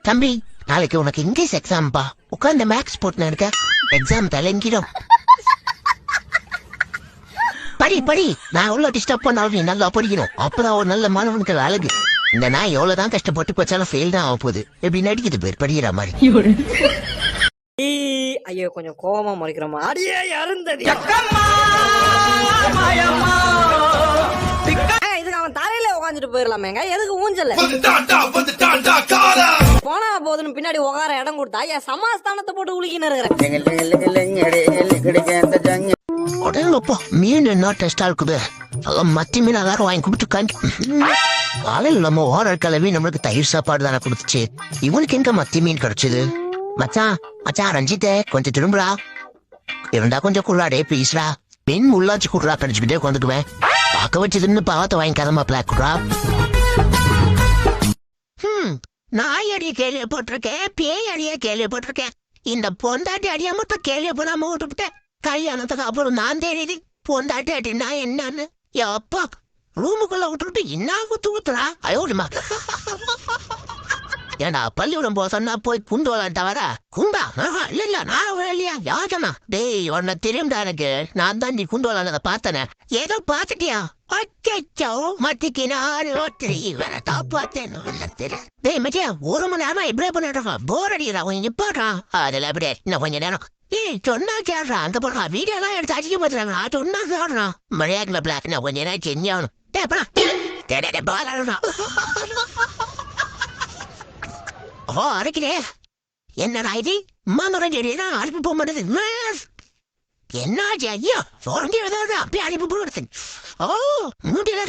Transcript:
தம்பி, நாளைக்கு உனக்கு இங்கிலீஷ் எக்ஸாம்பா. உட்காந்து மேக்ஸ் போட்டுன்னு இருக்க, எக்ஸாம் தலைங்கிடும். படி படி, நான் எவ்வளவு டிஸ்டர்ப் பண்ணாலும் நீ நல்லா படிக்கணும். அப்பதான் ஒரு நல்ல மாணவனுக்கு அழகு. இந்த நான் எவ்வளவுதான் கஷ்டப்பட்டு போச்சாலும் ஃபெயில் தான் ஆக போகுது. எப்படி நடிக்குது பேர் படிக்கிற மாதிரி. ஐயோ கொஞ்சம் கோபமா முறைக்கிறோமா? அடியே அருந்ததி இதுக்கு அவன் தரையில உட்காந்துட்டு போயிடலாமேங்க. எதுக்கு ஊஞ்சல் போனா போதுன்னு பின்னாடி உட்கார இடம் கொடுத்தா என் சமாஸ்தானத்தை போட்டு உலுக்கின்னு இருக்கிறேன். உடனப்போ மீன் என்ன டெஸ்டா இருக்குது. மத்தி மீன் எல்லாரும் வாங்கி கொடுத்துக்காங்க. காலையில் நம்ம ஓரல் கிளவி நம்மளுக்கு தயிர் சாப்பாடு தானே கொடுத்துச்சு. இவனுக்கு எங்க மத்தி மீன் கிடைச்சது? மச்சான் மச்சான் ரஞ்சித்தே கொஞ்சம் திரும்புறா. இருந்தா கொஞ்சம் குள்ளாடே ப்ளீஸ்ரா. பெண் உள்ளாச்சு குடுறா, கடிச்சுக்கிட்டே உட்காந்துக்குவேன். பார்க்க வச்சதுன்னு பாவத்தை வாங்கிக்காதமா பிளாக் குடுறா. நாய் அடிய கேள்விப்பட்டிருக்கேன், பேய் அடிய கேள்விப்பட்டிருக்கேன். இந்த பொண்டாட்டி அடியா மட்டும் கேள்விப்படாம விட்டுவிட்டேன். கல்யாணத்துக்கு அப்புறம் நான் தெரியுது பொண்டாட்டி அடினா என்னன்னு. அப்பா ரூமுக்குள்ள விட்டுவிட்டு என்ன ஊத்துறா. அயோடிமா ஏண்டா பள்ளிக்கூடம் போக சொன்னா போய் குண்டு விளாண்டா வர குண்டா? இல்ல நான் இல்லையா யாஜமா. டேய் உன்னை தெரியும்டா எனக்கு. நான் தான் நீ குண்டு விளாண்டதை பார்த்தனே. ஏதோ பார்த்துட்டியா? அச்சோ மத்திக்கு நாலு ஒத்திரி வேற காப்பாத்தேன். டேய் மச்சியா, ஒரு மணி நேரமா இப்படியே பண்ணிட்டு போர் அடிக்கிறா. கொஞ்சம் நிப்பாடுறான். அதில் அப்படியே இன்னும் கொஞ்ச நேரம். ஏய் சொன்னா கேடுறான். அங்க போடுறா வீடியோ எல்லாம் எடுத்து அடிக்க போட்டுறாங்க. சொன்னா கேடுறான். மழையாக்கல பிளாக் நான் கொஞ்ச நேரம் செஞ்சாகணும். ஓ அரைக்கிறே என்னடா இது? மனோரஞ்சனா அனுப்பி போக மாட்டேது. என்னாச்சு ஐயோ? அப்படியே அனுப்பி போடுறது. ஓ முடியல.